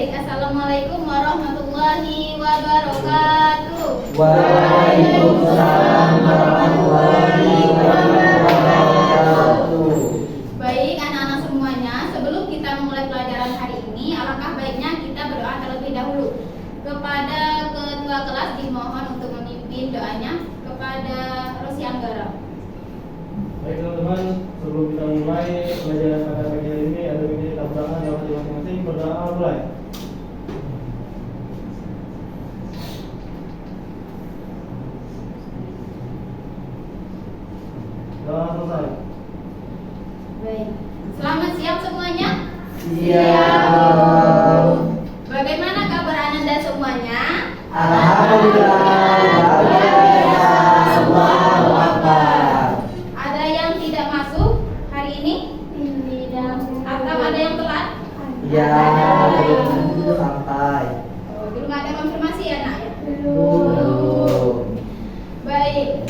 Baik, assalamualaikum warahmatullahi wabarakatuh. Waalaikumsalam warahmatullahi wabarakatuh. Baik, anak-anak semuanya, sebelum kita memulai pelajaran hari ini, alangkah baiknya kita berdoa terlebih dahulu. Kepada ketua kelas dimohon untuk memimpin doanya kepada Rosi Anggara. Baik teman-teman, sebelum kita mulai pelajaran pada pagi hari ini, ada begini tepuk tangan dalam hati masing-masing, berdoa mulai. Doa selesai. Baik, selamat siang semuanya. Siap. Bagaimana kabar Ananda semuanya? Alhamdulillah. Allahu Akbar. Ada yang tidak masuk hari ini? Atau ada yang telat? Ya, belum sampai. Oh, belum ada konfirmasi ya nak? Belum. Baik.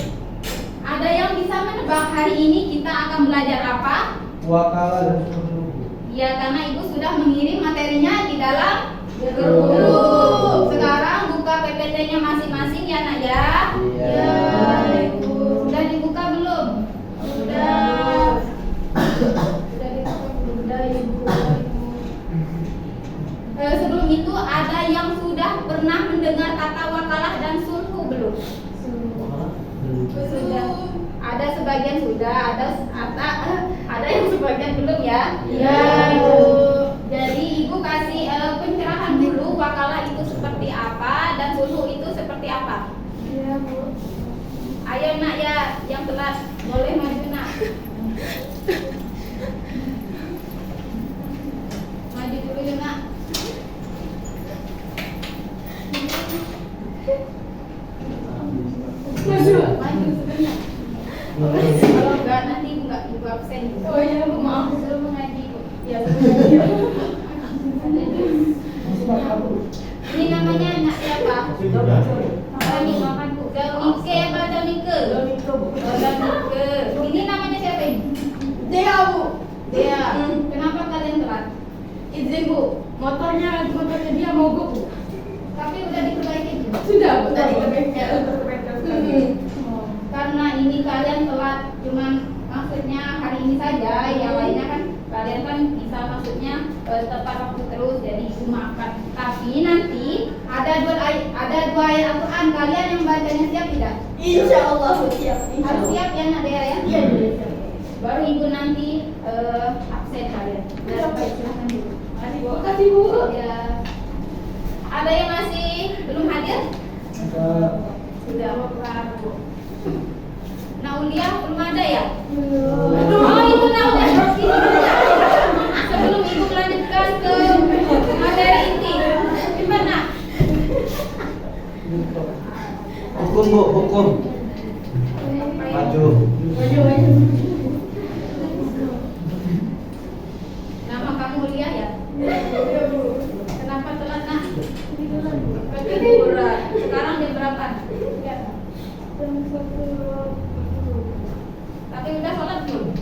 Ada yang bisa menebak hari ini kita akan belajar apa? Wakala dan seluruh. Ya, karena ibu sudah mengirim materinya di dalam grup. Sekarang buka PPT-nya masing-masing ya nak ya. Iya. Ya, ibu. Sudah dibuka belum? Sudah. Sudah dibuka belum? Sudah ibu. Sebelum itu ada yang sudah pernah mendengar kata wakalah dan sulhu belum? Sudah. Ada sebagian sudah, ada yang sebagian belum ya? Iya. Ibu. Jadi ibu kasih pencerahan dulu wakalah itu seperti apa dan sulhu itu seperti apa? Iya, Bu. Ayo nak ya, yang telat boleh maju nak. Maju dulu ya nak. Maju sebentar. Kalau enggak nanti ibu absen. Oh iya, Bu, maaf. Suruh mengaji ibu. Ya, sebenarnya. Ini namanya anak siapa? Masih Makan bu. Daunike apa daunike? Domiko, Bu. Oh, daunike. Ini namanya siapa ini? Dia, Bu. Dia. Kenapa kalian telat? Izin, Bu. Motornya dia mogok, Bu. Tapi udah diperbaiki belum? Sudah, Bu. Tadi ke bengkel untuk ke bengkel. Oh, karena ini kalian telat, cuman maksudnya hari ini saja, yang lainnya kan kalian kan bisa maksudnya tepat waktu terus, jadi ibu makan. Tapi nanti ada dua ayat Al-Quran, kalian yang bacanya siap tidak? Insya Allah, Bu, siap. Harus siap ya nak Dea ya? Iya, Bu. Baru ibu nanti absen kalian. Ya, baik, silahkan dulu. Makasih, Bu. Makasih, Bu. Ya. Ada yang masih belum hadir? Sudah. Naulia belum ada ya? Oh itu Naulia. Sebelum ibu melanjutkan ke materi inti, gimana? Hukum, Bu, hukum. Maju. Nama kamu Lia ya? Kenapa telat nak? Ketiduran. Sekarang jam berapa? Tapi udah sholat belum?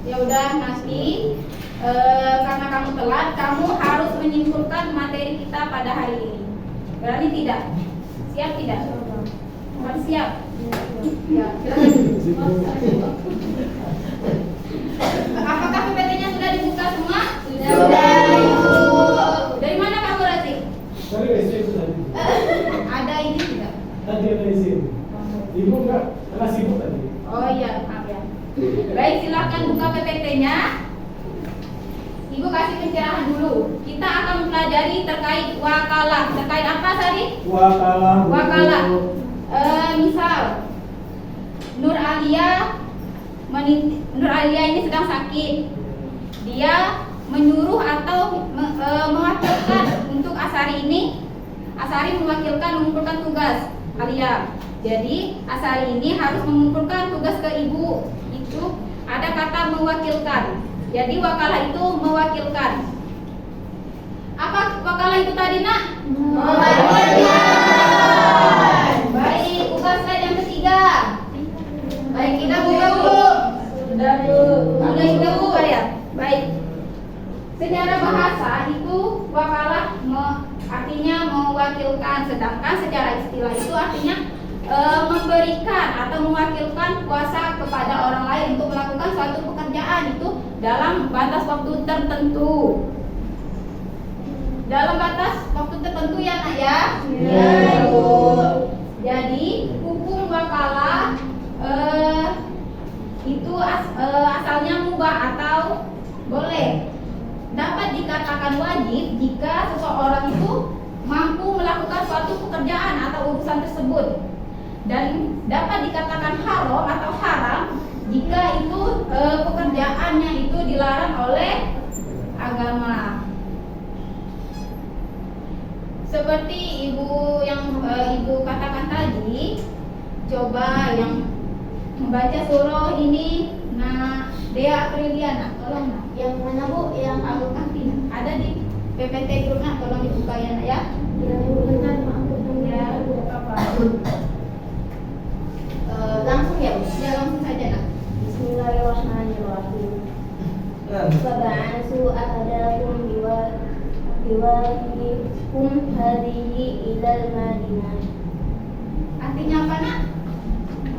Ya udah nanti karena kamu telat, kamu harus menyimpulkan materi kita pada hari ini. Berani tidak? Siap tidak? Harus siap. Ya, silakan. Apakah PPT-nya sudah dibuka semua? Sudah. Dari mana kamu Rati? Dari SD sudah. Ada ini tidak? Tadi ada izin. Ibu enggak, karena sibuk tadi. Oh iya, maaf ya. Baik, silakan buka PPT-nya. Ibu kasih pencerahan dulu. Kita akan mempelajari terkait wakalah. Terkait apa tadi? Wakala. Wakalah. Misal Nur Alia ini sedang sakit. Dia menyuruh atau mewakilkan untuk Asari ini. Asari mewakilkan mengumpulkan tugas Alia. Jadi Asari ini harus mengumpulkan tugas ke ibu. Itu ada kata mewakilkan. Jadi wakalah itu mewakilkan. Apa wakalah itu tadi nak? Mewakilkan. Baik, buka slide yang ketiga. Baik, kita buka dulu. Sudah Bu. Sudah Bu ya. Baik. Secara bahasa itu wakalah diwakilkan. Sedangkan secara istilah itu artinya memberikan atau mewakilkan kuasa kepada orang lain untuk melakukan suatu pekerjaan itu dalam batas waktu tertentu. Dalam batas waktu tertentu ya nak ya. Ya, Ibu. Jadi hukum wakalah itu asalnya mubah atau boleh. Dapat dikatakan wajib jika seseorang itu mampu melakukan suatu pekerjaan atau urusan tersebut, dan dapat dikatakan haram atau haram jika itu pekerjaannya itu dilarang oleh agama. Seperti ibu yang ibu katakan tadi, coba yang membaca surah ini, nah Dea Apriliana, tolong nak. Yang mana bu? Yang Abu Kahfi ada di PPT grup nak, tolong dibuka ya nak ya. Ya, apa? Langsung ya bu? Ya langsung saja nak. Bismillahirrahmanirrahim. Fab'asu ahadakum biwahikum hadihi ilal Madinah. Artinya apa nak?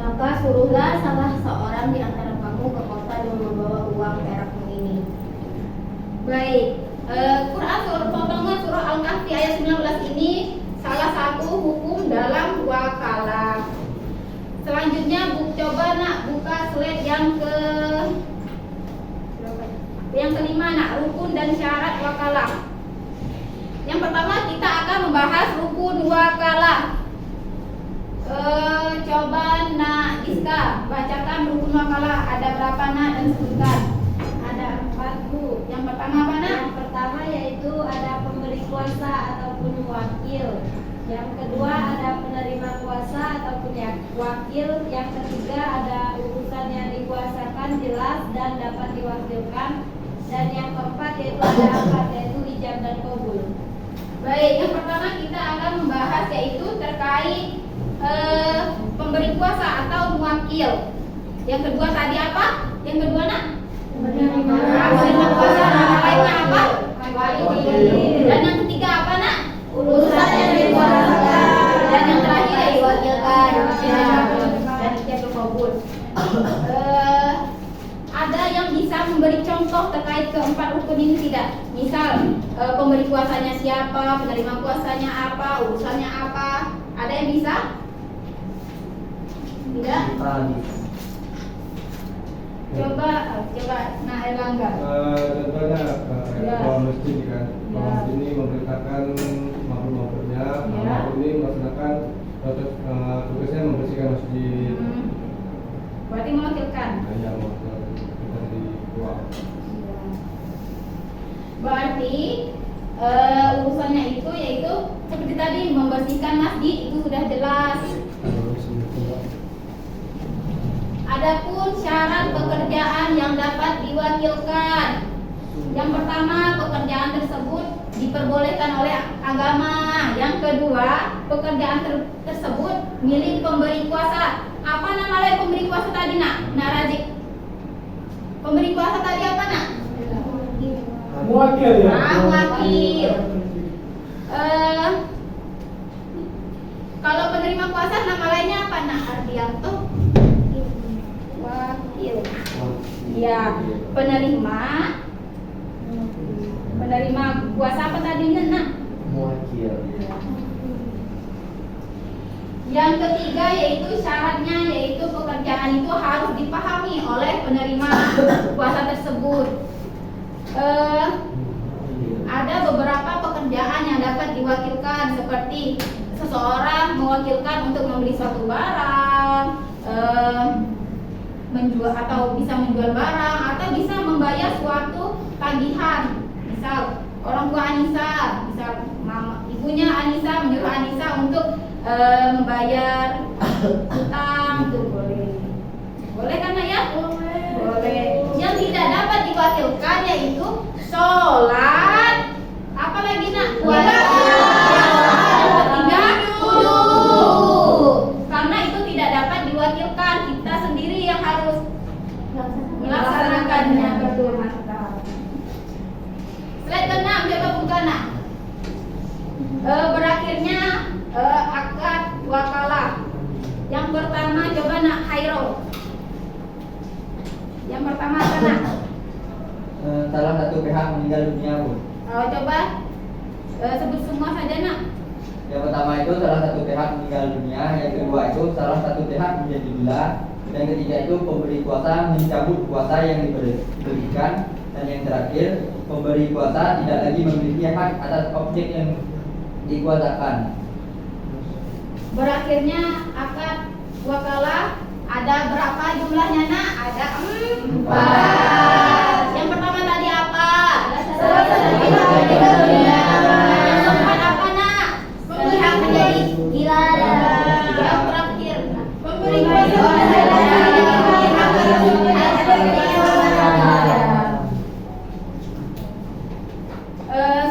Maka suruhlah salah seorang di antara kamu ke kota yang membawa uang perakmu ini. Baik, Quran surah Al-Kahfi ayat 19 ini salah satu hukum dalam wakalah. Selanjutnya coba nak buka slide yang kelima nak, rukun dan syarat wakalah. Yang pertama kita akan membahas rukun wakalah. Coba nak Iska bacakan rukun wakalah, ada berapa nak dan sebutkan. Ada 4 bu. Yang pertama apa nak? Yang pertama yaitu ada pemberi kuasa ataupun wakil. Yang kedua ada penerima kuasa ataupun wakil. Yang ketiga ada urusan yang dikuasakan jelas dan dapat diwakilkan. Dan yang keempat yaitu ada akad, yaitu ijab dan qabul. Baik, yang pertama kita akan membahas yaitu terkait pemberi kuasa atau muwakil. Yang kedua tadi apa? Yang kedua nak? Penerima kuasa, nama lainnya apa? Wakil. Dan yang ketiga apa nak? Urusan yang dikuasakan. Dan yang terakhir ya diwakilkan. Dan ijab qabul. Ada yang bisa memberi contoh terkait keempat rukun ini tidak? Misal pemberi kuasanya siapa, penerima kuasanya apa, urusannya apa? Ada yang bisa? Tidak? Coba nah Erlangga. Contohnya Ya. kalau masjid kan, Ya. kalau masjid ini memberitakan makhluk-makhluknya, Ya. makhluk ini melaksanakan tugasnya membersihkan masjid. Berarti mewakilkan. Nah, yang dari uang. Berarti urusannya itu yaitu seperti tadi membersihkan masjid, itu sudah jelas. Adapun syarat pekerjaan yang dapat diwakilkan. Yang pertama, pekerjaan tersebut diperbolehkan oleh agama. Yang kedua, pekerjaan tersebut milik pemberi kuasa. Apa nama lain pemberi kuasa tadi nak? Nak Razik. Pemberi kuasa tadi apa nak? Wakil ya. Wakil. Kalau penerima kuasa nama lainnya apa nak? Ardianto. Wakil. Ya, penerima kuasa apa tadi nak? Muwakil. Yang ketiga yaitu syaratnya yaitu pekerjaan itu harus dipahami oleh penerima kuasa tersebut. Ada beberapa pekerjaan yang dapat diwakilkan, seperti seseorang mewakilkan untuk membeli suatu barang, menjual atau bisa menjual barang, atau bisa membayar suatu tagihan. Misal orang tua Anissa, misal ibunya Anissa menyuruh Anissa untuk membayar utang, itu boleh kan ya? Boleh. Yang tidak dapat diwakilkan yaitu sholat, apa lagi nak? Puasa. Yang ketiga wudhu. Karena itu tidak dapat diwakilkan, kita sendiri yang harus melaksanakannya. Betul, mantap. Slide ke-6 coba buka nak. Berakhirnya Yang pertama apa nak? Salah satu pihak meninggal dunia, Bu. Coba sebut semua saja nak. Yang pertama itu salah satu pihak meninggal dunia, yang kedua itu salah satu pihak menjadi gila, yang ketiga itu pemberi kuasa mencabut kuasa yang diberikan, dan yang terakhir pemberi kuasa tidak lagi memiliki hak atas objek yang dikuasakan. Berakhirnya akad wakalah ada berapa jumlahnya nak? Ada 4. Yang pertama tadi apa? Salah satu pihak meninggal dunia. Yang keempat apa nak? Pihak menjadi gila. Yang terakhir pemberi kuasa.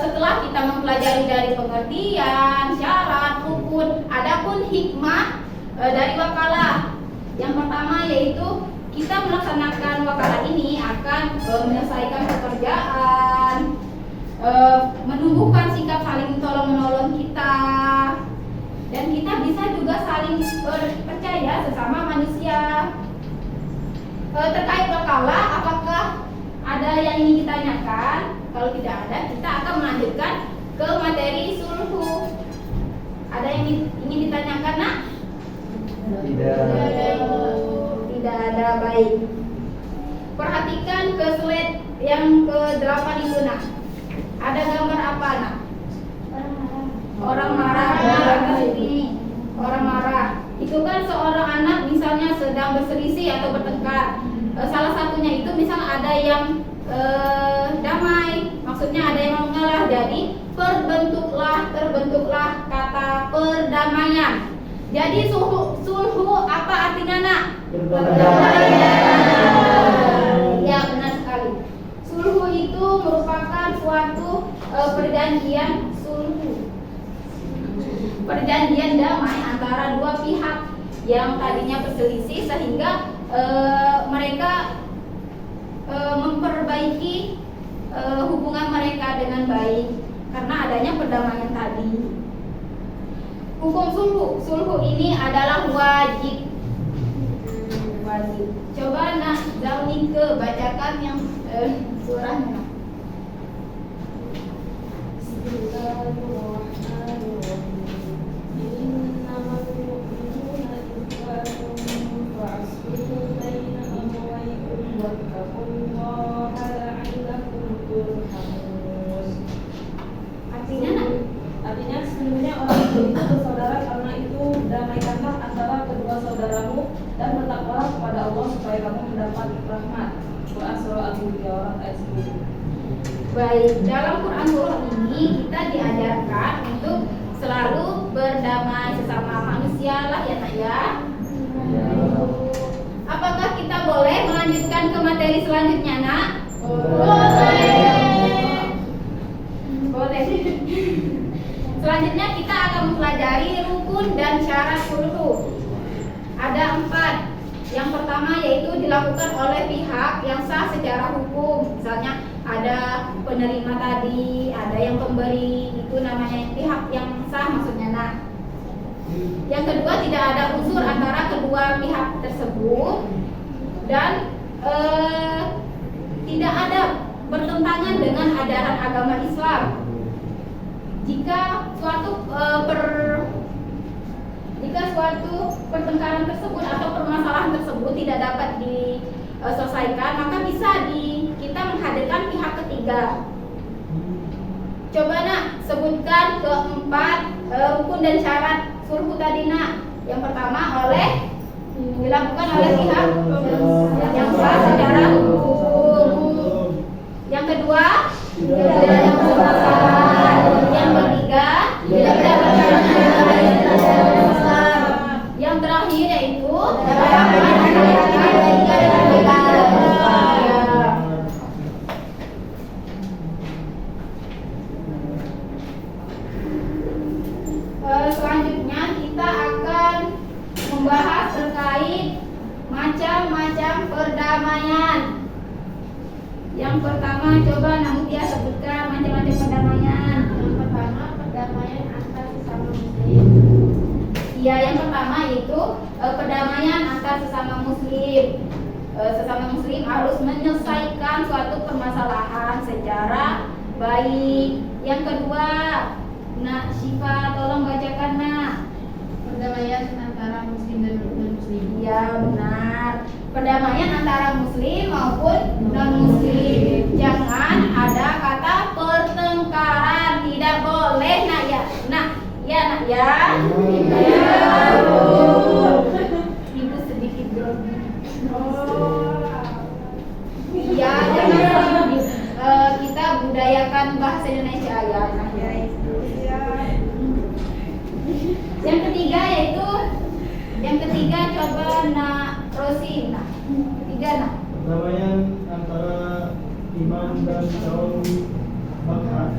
Setelah kita mempelajari dari pengertian, syarat, rukun, adapun hikmah dari wakalah. Yang pertama yaitu kita melaksanakan wakalah ini akan menyelesaikan pekerjaan, menumbuhkan sikap saling tolong menolong kita, dan kita bisa juga saling percaya sesama manusia. Terkait wakalah, apakah ada yang ingin ditanyakan? Kalau tidak ada, kita akan melanjutkan ke materi sulhu. Ada yang ingin ditanyakan nak? Tidak ada, baik. Perhatikan ke slide yang ke-8 itu nak. Ada gambar apa nak? Orang marah. Ini orang marah. Itu kan seorang anak misalnya sedang berselisih atau bertengkar. Salah satunya itu misal ada yang damai, maksudnya ada yang mengalah. Jadi terbentuklah kata perdamaian. Jadi sulhu apa artinya nak? Ya, benar sekali. Sulhu itu merupakan suatu perjanjian sulhu, perjanjian damai antara dua pihak yang tadinya berselisih, sehingga mereka memperbaiki hubungan mereka dengan baik karena adanya perdamaian tadi. Hukum sulhu ini adalah wajib. Coba nak Zalnike bacakan yang surahnya. Artinya sesungguhnya orang itu bersaudara, karena itu damaikanlah antara kedua saudaramu dan bertakwalah kepada Allah supaya kamu mendapat rahmat. Quran surah Al-Baqarah ayat 10. Baik, dalam Quran surah ini kita diajarkan untuk selalu berdamai sesama manusia lah ya nak ya. Apakah kita boleh melanjutkan ke materi selanjutnya nak? Boleh. Selanjutnya kita akan mempelajari rukun dan syarat sulhu. Ada 4. Yang pertama yaitu dilakukan oleh pihak yang sah secara hukum. Misalnya ada penerima tadi, ada yang pemberi, itu namanya pihak yang sah maksudnya nak. Yang kedua, tidak ada unsur antara kedua pihak tersebut, dan tidak ada bertentangan dengan ajaran agama Islam. Jika suatu pertengkaran tersebut atau permasalahan tersebut tidak dapat diselesaikan, maka bisa kita menghadirkan pihak ketiga. Coba nak sebutkan keempat rukun dan syarat sulhu tadi nak. Yang pertama dilakukan oleh pihak yang sah secara hukum. Yang kedua, tidak ada permasalahan. Yang ketiga, tidak ada permasalahan. Yang terakhir yaitu selanjutnya kita akan membahas terkait macam-macam perdamaian. Yang pertama, coba Namutia sebutkan macam-macam perdamaian. Yang pertama, perdamaian antar sesama muslim. Ya, yang pertama yaitu perdamaian antar sesama muslim. sesama muslim harus menyelesaikan suatu permasalahan secara baik. Yang kedua, Nak Syifa tolong bacakan Nak. Perdamaian antara muslim dan non-muslim. Ya benar. Perdamaian antara muslim maupun non-muslim. Jangan ada kata pertengkaran, tidak boleh Nak ya. Nak ya Nak ya. Ya. Ibu sedikit grogi. Ya, jangan kita budayakan bahasa Indonesia ya. Nah, ya. Yang ketiga coba Nak Rosi. Nah, ketiga Nak. Perdamaian antara imam dan kaum makmum.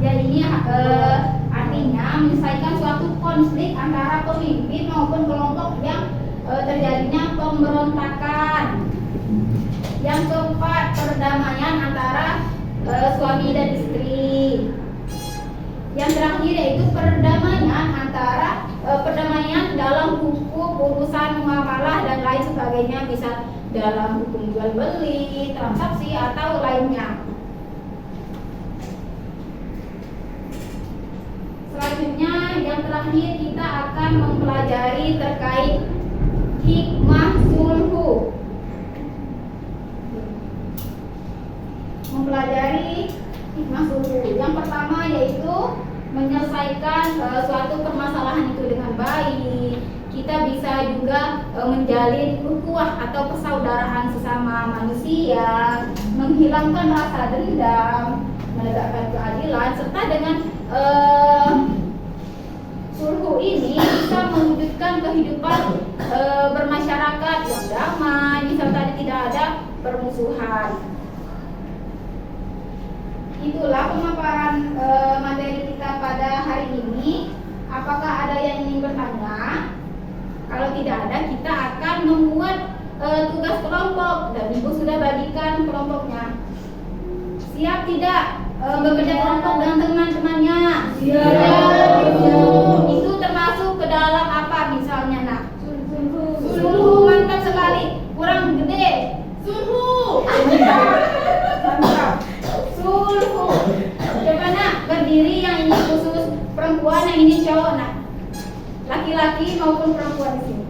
Ya ini artinya menyelesaikan suatu konflik antara pemimpin maupun kelompok yang terjadinya pemberontakan. Yang keempat, perdamaian antara suami dan istri. Yang terakhir yaitu perdamaian dalam hukum urusan muamalah dan lain sebagainya, bisa dalam hukum jual beli, transaksi atau lainnya. Selanjutnya yang terakhir kita akan mempelajari terkait hikmah sulhu. Mempelajari hikmah sulhu. Yang pertama yaitu menyelesaikan suatu permasalahan itu dengan baik. Kita bisa juga menjalin ukhuwah atau persaudaraan sesama manusia, menghilangkan rasa dendam, menegakkan keadilan, serta dengan sulhu ini bisa mewujudkan kehidupan bermasyarakat yang damai, serta tidak ada permusuhan. Itulah pemaparan materi kita pada hari ini. Apakah ada yang ingin bertanya? Kalau tidak ada, kita akan membuat tugas kelompok dan Ibu sudah bagikan kelompoknya. Siap tidak bekerja kelompok dengan teman-temannya? Siap. Itu termasuk ke dalam apa misalnya Nak? Sulhu. Mantap sekali. Kurang gede. Sulhu. Mantap. Sulhu. Coba Nak berdiri, yang ini khusus perempuan, yang ini cowok Nak. Laki-laki maupun perempuan di sini.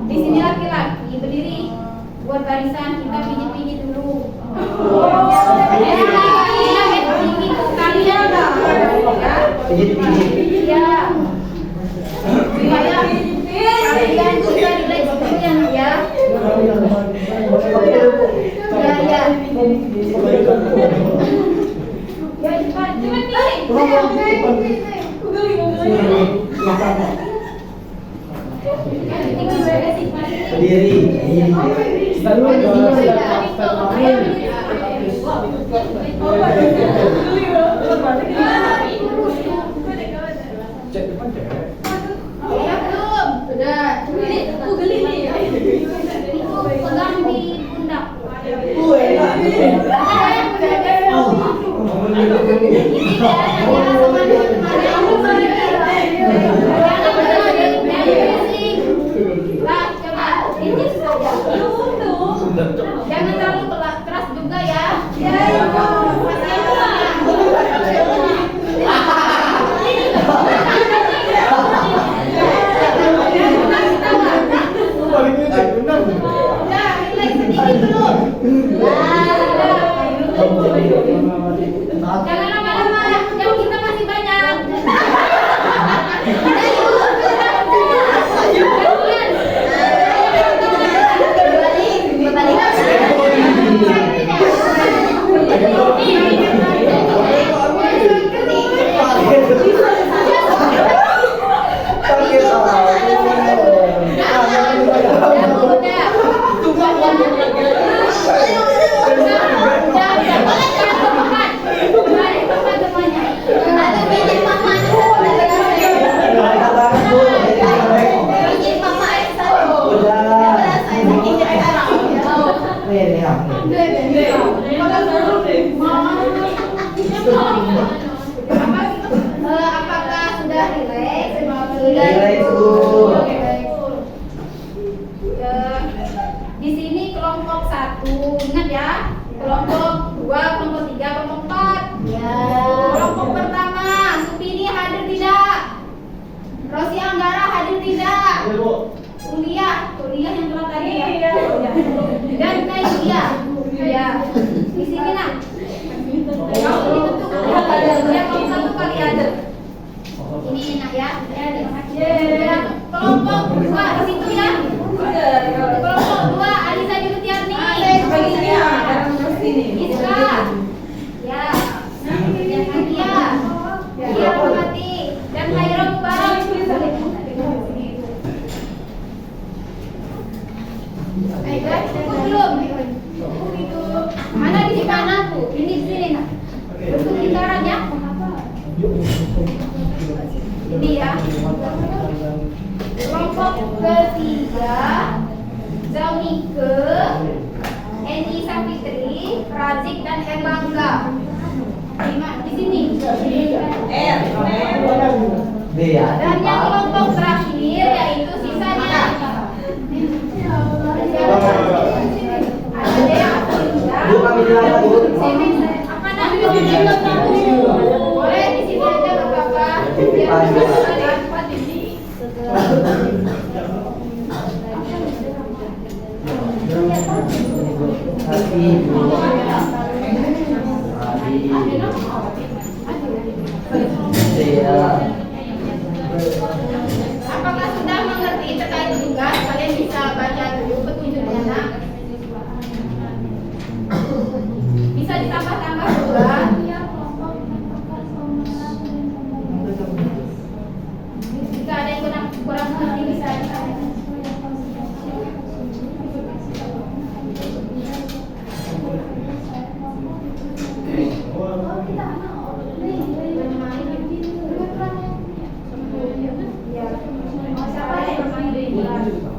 Di sini laki-laki berdiri, buat barisan, kita pijit-pijit dulu. Kalian Pijit-pijit. ya. Supaya kalian bisa relax sekalian ya. Ya. Ya cepat nih. Berdiri. Ya belum. Sudah. Geli nih. Itu pegang di pundak. Jangan terlalu keras juga ya. Jangan lama-lama, jam kita masih banyak. Zaunike, Eni Safitri, Razik dan Erlangga. Di sini. B ya. Dan yang kelompok terakhir yaitu sisanya. Ada yang Bu, kami dilarang, Bu. apa namanya? Boleh di sini aja nggak apa-apa. Biar ada empat di sini. Apakah sudah mengerti terkait tugas? Kalian bisa baca dulu petunjuknya, nak. Bisa ditambah-tambah juga. Jika ada yang kurang mengerti bisa ditambah.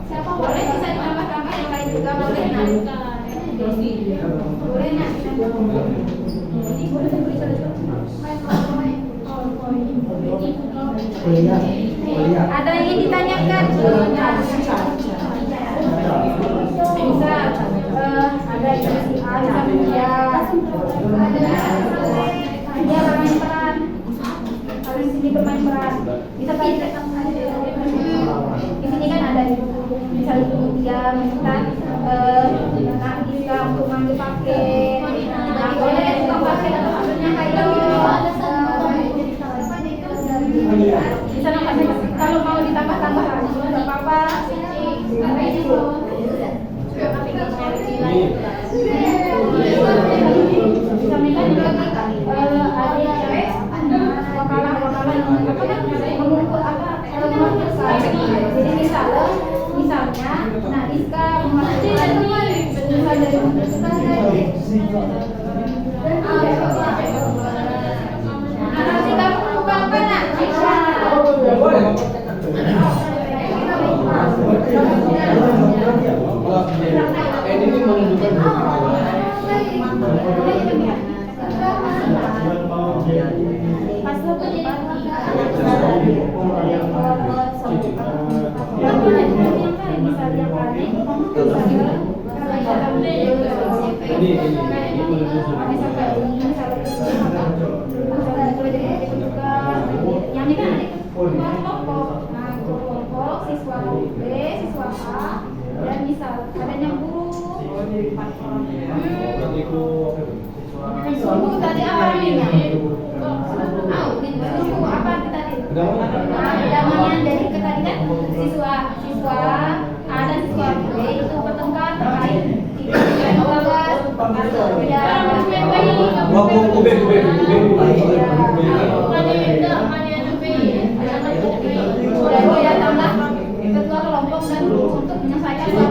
Siapa boleh bisa ditambah-tambah yang lain juga boleh, nak. Boleh, nak. Ada yang ingin ditanyakan? Bisa ada si A bisa punya dia bermain peran. Kalian sini bermain peran. Bisa pilih. Di sini kan ada misalnya dia minta nak bisa untuk manggil pakai. Nah, boleh tukang pakai atau maksudnya kayak bisa nampak kalau mau ditambah-tambah lagi nggak apa-apa. Sampaikan juga ada cewek wakalah apa kan mengumpul apa jadi misalnya nah Iska memasukkan penjelasan dari nanti kamu lupa apa nak? Ini menunjukkan yang ini kan kelompok siswa B, siswa A, dan misal ada yang guru. Guru tadi apa namanya? Guru apa tadi? Namanya dari tadi kan siswa A dan siswa B itu bertengkar terkait ketua kelompok dan untuk menyelesaikan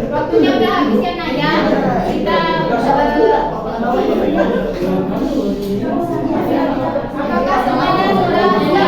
Waktunya udah habis ya Naya. Kita apakah semuanya sudah tampil?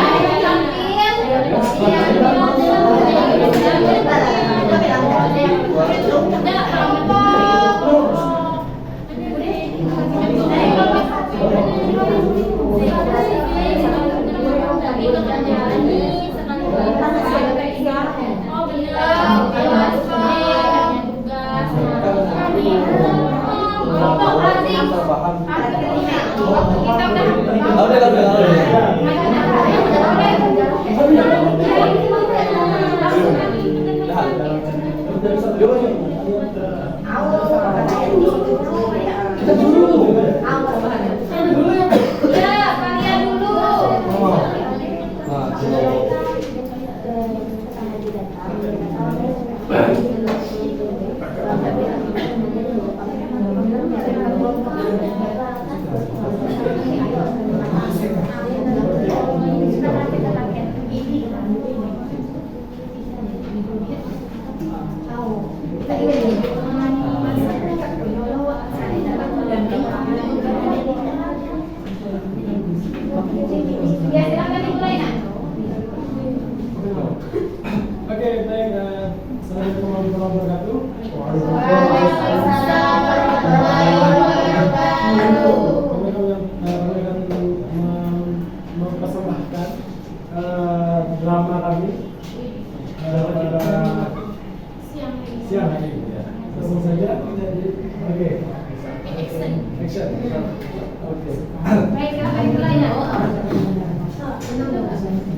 Oke. Baiklah ya.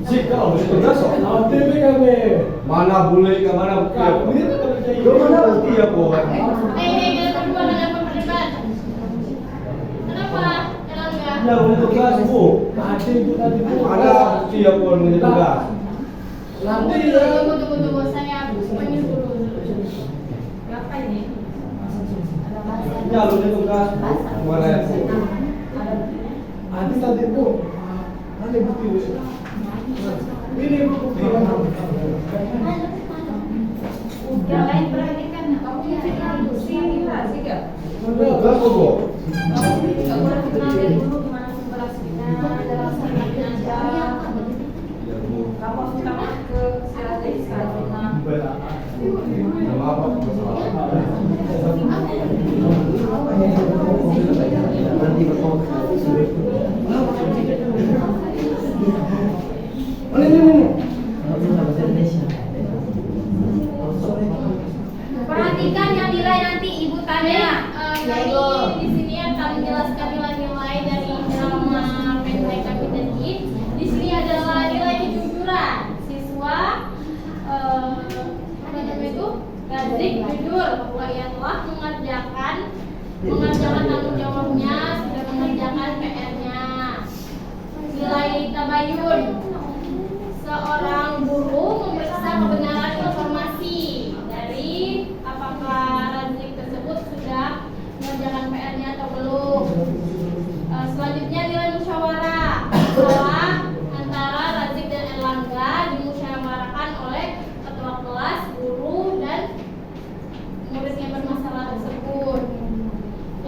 Si kau itu dasar. Nanti BKB. Mana boleh ke mana bukti apa? Mana bukti apa? Kalian berdua dengan berdebat. Kenapa? Erlangga? Ya untuk gas bu. Nanti itu tadi bu. Ada bukti apa menjadi gas? Nanti ya. Tunggu. Saya panggil dulu. Apa ini? Ya lu itu gas bu. Mana ya bu? Nanti tadi bu. Nanti bukti bu. Ini bukti. Yang lain perhatikan. Kamu yang sih gak? Gas bu. Nggak boleh kenal dari dulu gimana sumber aslinya, dalam sanatnya aja. Ya bu. Kamu harus minta maaf ke si Razik selanjutnya. Nama apa? Perhatikan yang nilai nanti ibu tanya. Kami di sini akan menjelaskan nilai-nilai dari drama pendek kami tadi. Di sini adalah nilai kejujuran. Siswa apa namanya itu? Razik jujur bahwa ia telah mengerjakan tanggung jawabnya, sudah mengerjakan PR-nya. Nilai tabayun. Seorang guru memeriksa kebenaran informasi dari apakah Razik tersebut sudah mengerjakan PR-nya atau belum. Selanjutnya nilai musyawarah. Masalah antara Razik dan Erlangga dimusyawarahkan oleh ketua kelas, guru, dan murid yang bermasalah tersebut.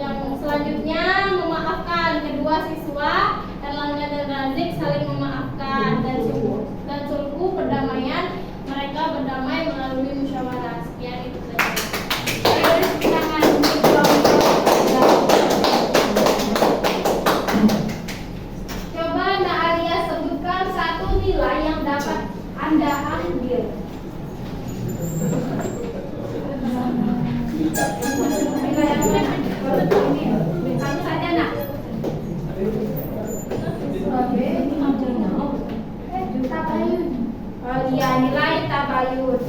Yang selanjutnya memaafkan. Kedua siswa Erlangga dan Razik saling memaafkan dan sulhu perdamaian. Mereka berdamai melalui musyawarah. Sekian itu saja. Coba Mbak Alia sebutkan satu nilai yang dapat Anda ambil. Nilai yang mana? Kamu saja nak. Tabayun. Oh iya, nilai tabayun.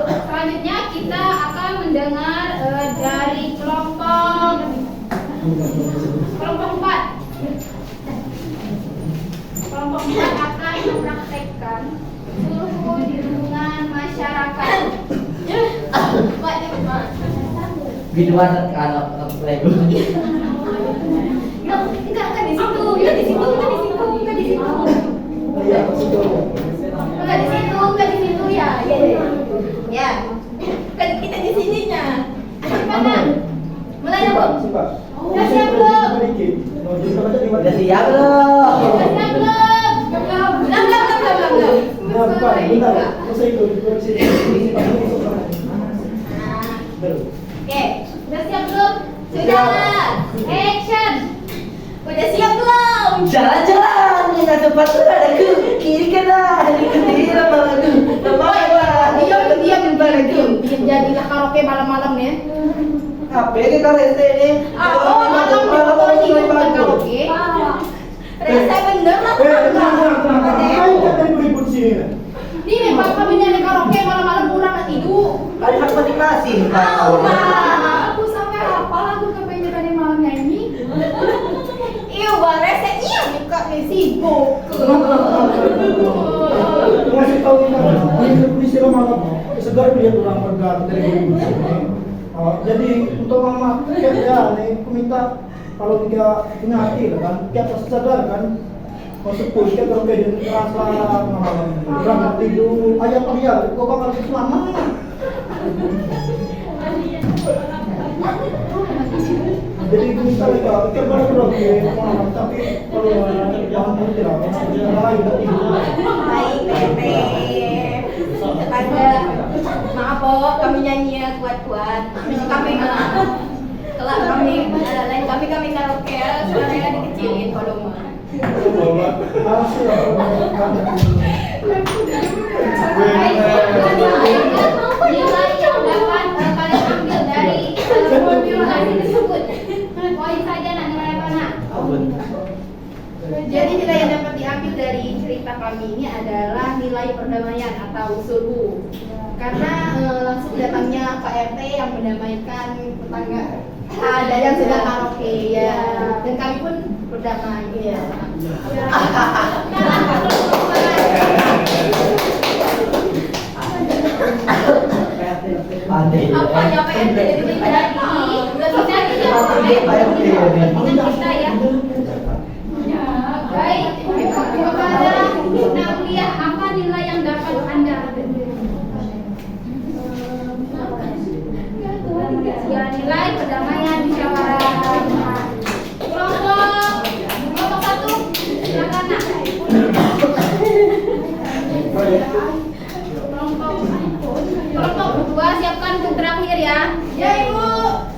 Selanjutnya kita akan mendengar dari kelompok 4. Kelompok 4 akan mempraktekkan sulhu di lingkungan masyarakat. Biduan kalau Lego. Enggak di situ, enggak di situ. Enggak di situ ya. Ya. Kan kita di sininya. Mana? Mulai dong. Udah siap belum? Udah siap belum? Udah siap belum? Oke, udah siap belum? Sudah. Action. Udah siap belum? Jalan-jalan, nggak cepat tuh ada ke kiri kanan, kiri lama-lama, Diam jadilah karaoke malam-malam ya. Apa kita rese ini? Malam karaoke. Rese bener lah. Ini bapak menyanyi karaoke malam-malam kurang tidur. Kali hak motivasi. Aku sampai apa lagu kepengen tadi malam nyanyi. Iya, bang rese iya buka nih sibuk. Masih tahu ini kondisi malam segar dia kurang pegang dari sini. Jadi untuk mama ya nih aku minta kalau dia punya hati kan dia pasti sadar kan masuk pun dia kalau dia merasa kurang tidur ayat dia kok bakal selama jadi kita lihat kita baru tapi kalau jangan bergerak lain tidur. Tetangga, maaf po, kami nyanyi ya kuat-kuat. Kami kelak kami karaoke ya, suaranya dikecilin volume. Nilai yang dapat kalian ambil dari simulasi tersebut. Poin saja nak nilai apa nak? dari cerita kami ini adalah nilai perdamaian atau sulhu. Karena langsung datangnya Pak RT yang mendamaikan tetangga. Ada yang sedang karaoke ya, dan kami pun berdamai. Ya. Apa ya Pak RT jadi pribadi? Kita ya. Baik, kepada Naulia, apa nilai yang dapat Anda? Ya, nilai perdamaian musyawarah. Kelompok satu, silakan nak. Kelompok kedua siapkan untuk terakhir ya. Ya Ibu.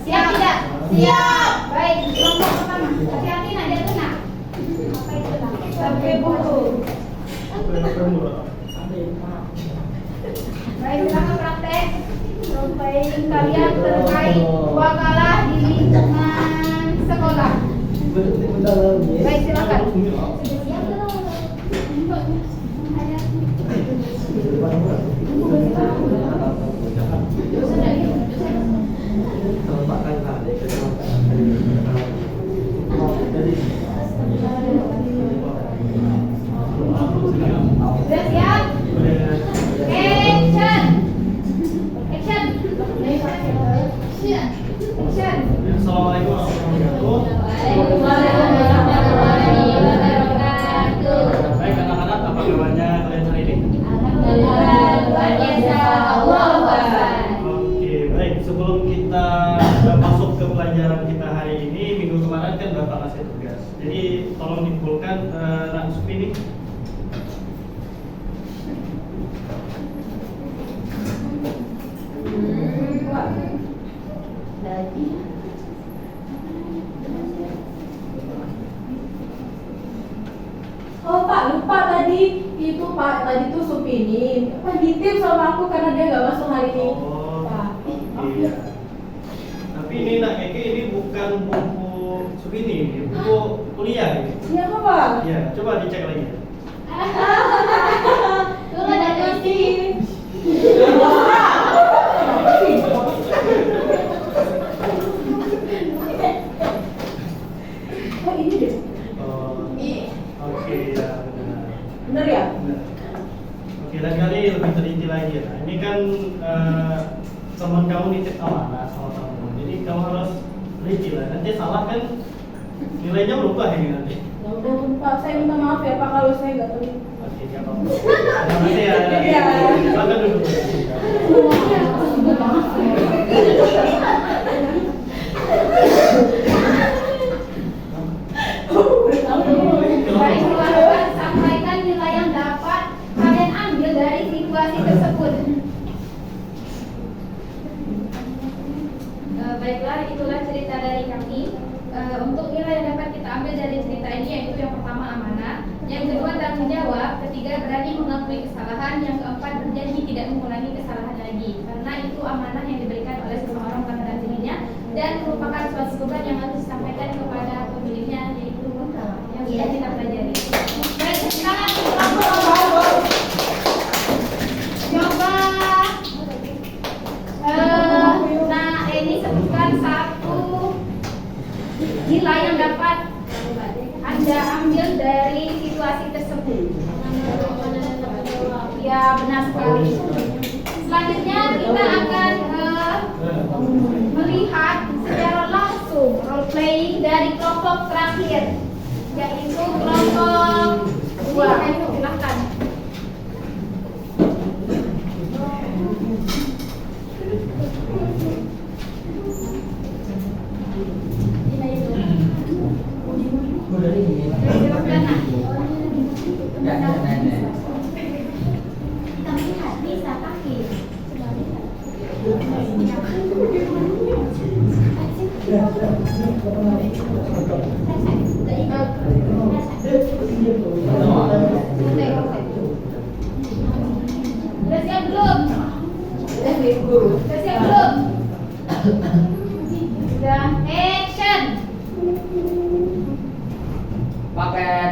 Siap tidak? Siap. Baik, kelompok pertama. Hati-hati nak jatuh nak. Sampai buku. Baik, silakan praktek. Sampai kalian terkait wakalah di lingkungan sekolah. Baik, silakan. Sudah siap? Action. Action. Action. Assalamualaikum warahmatullahi wabarakatuh. Baik anak-anak, apa kabarnya kalian hari ini? Luar biasa. Allahu Akbar. Oke, baik. Sebelum kita masuk ke pelajaran kita hari ini, minggu kemarin kan Bapak ngasih tugas. Jadi tolong dikumpulkan langsung ini. Oh Pak, lupa tadi itu Pak, tadi tuh Supini ditip sama aku karena dia nggak masuk hari ini. Oh, Pak. iya. Tapi ini nak Keke, ini bukan buku Supini, ini buku kuliah ini. Iya kok Pak? Ya, coba dicek lagi. Tuh ada dosi. Oh ini deh. Oh, Iya. oke ya benar. Bener ya? Benar. Oke, lain kali lebih teliti lagi ya. Ini kan teman kamu nitip amanah sama kamu. Jadi kamu harus teliti lah. Nanti salah kan nilainya berubah ini nanti. Ya udah Pak, saya minta maaf ya Pak kalau saya nggak teliti. Oke, nggak apa-apa. Terima kasih ya. Iya. Silakan duduk. Baik, keluarga, sampaikan nilai yang dapat kalian ambil dari situasi tersebut. Baiklah, itulah cerita dari kami. Untuk nilai yang dapat kita ambil dari cerita ini yaitu yang pertama amanah, yang kedua tanggung jawab, ketiga berani mengakui kesalahan, yang keempat berjanji tidak mengulangi kesalahan lagi. Karena itu amanah yang diberikan oleh seseorang pada dirinya dan merupakan suatu beban yang harus disampaikan kepada pemiliknya, yaitu yang sudah kita pelajari. Baik, sekarang coba nah ini sebutkan satu nilai yang dapat Anda ambil dari situasi tersebut. Ya, benar sekali. Selanjutnya kita akan melihat secara langsung role playing dari kelompok terakhir, yaitu kelompok 2. Silahkan. Silahkan nak. Kita melihat bisa kaki. Sudah siap belum? Sudah siap belum? Sudah. Action. Paket.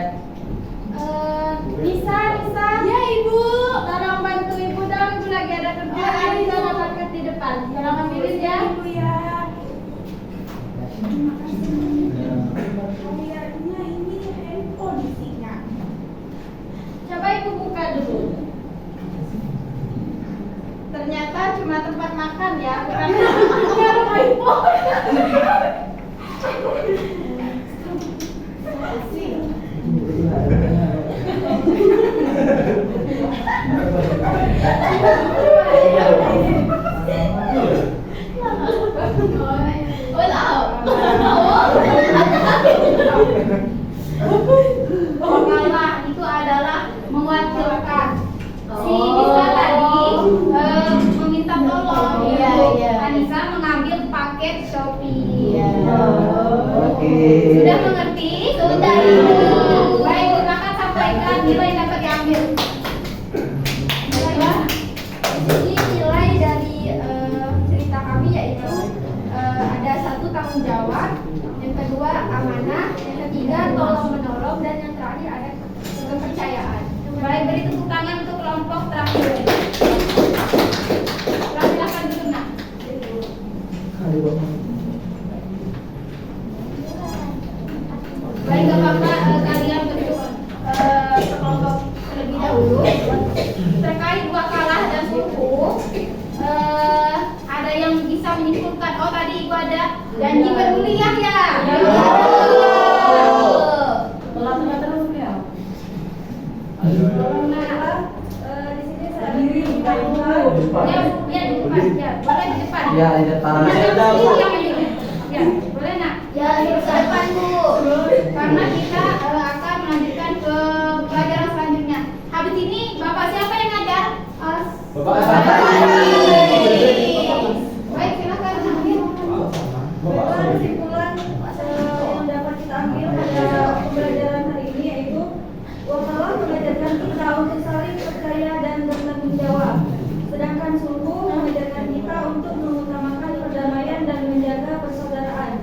dulu. Ternyata cuma tempat makan ya, bukan Kalah itu adalah mewakilkan. Si Nisa tadi meminta tolong. Iya, iya. Anissa mengambil paket Shopee. Oke. Sudah mengerti? Sudah. Baik, silakan sampaikan nilai yang dapat diambil. Ini nilai dari cerita kami yaitu ada satu tanggung jawab, yang kedua amanah, yang ketiga tolong menolong, dan yang terakhir ada kepercayaan. Baik, beri tepuk tangan untuk kelompok terakhir. Silakan dulu nak. Baik, gak apa-apa, kalian berdua ke kelompok terlebih dahulu. Terkait dua kalah dan suku, ada yang bisa menyimpulkan. Oh, tadi ibu ada janji berkuliah ya. Pelatihnya terus ya. Di sini saya Ya, di depan ya, boleh di depan. Ya, di depan. Ya, boleh nak. ya di depan Bu. Karena kita akan melanjutkan ke pelajaran selanjutnya. Habis ini Bapak siapa yang ngajar? Bapak. Baik, silakan ambil. Baiklah, kesimpulan yang dapat kita ambil pada pembelajaran hari ini yaitu wakalah mengajarkan kita untuk saling percaya dan bertanggung jawab. Sedangkan suku mengajarkan kita untuk mengutamakan perdamaian dan menjaga persaudaraan.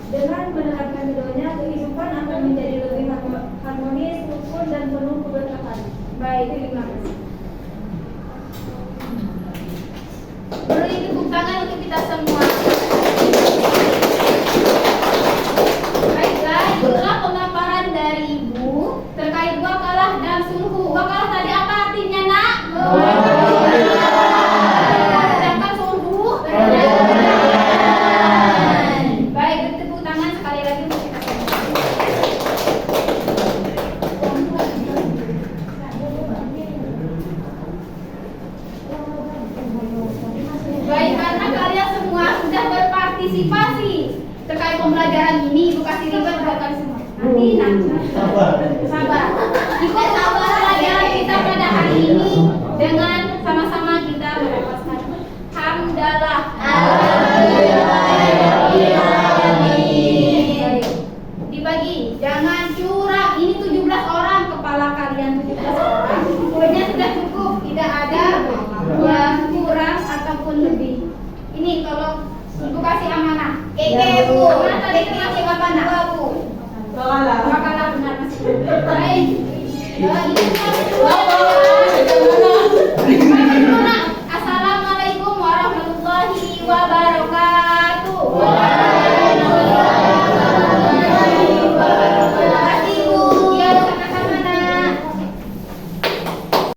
Dengan menerapkan keduanya, kehidupan akan menjadi lebih harmonis, rukun, dan penuh keberkahan. Baik, terima kasih. Beri tepuk tangan untuk kita semua. Baiklah, itulah pemaparan dari Ibu terkait wakalah dan suhu. Wakalah tadi apa artinya nak? Sedangkan suhu? Baik, beri tepuk tangan sekali lagi untuk kita semua. Baik, karena kalian semua sudah berpartisipasi terkait pembelajaran ini, Ibu kasih ribet buat kalian semua. Nanti. Sabar. Ikut sabar pelajaran kita pada hari ini dengan sama-sama kita melafazkan hamdalah. Baik. Dibagi, jangan curang. Ini 17 orang, kepala kalian 17 orang. Pokoknya sudah cukup, tidak ada yang kurang ataupun lebih. Ini tolong Ibu kasih amanah. Keke Bu, amanah tadi kasih apa nak? Bu. Kalah. Makalah benar masih. Baik. Ini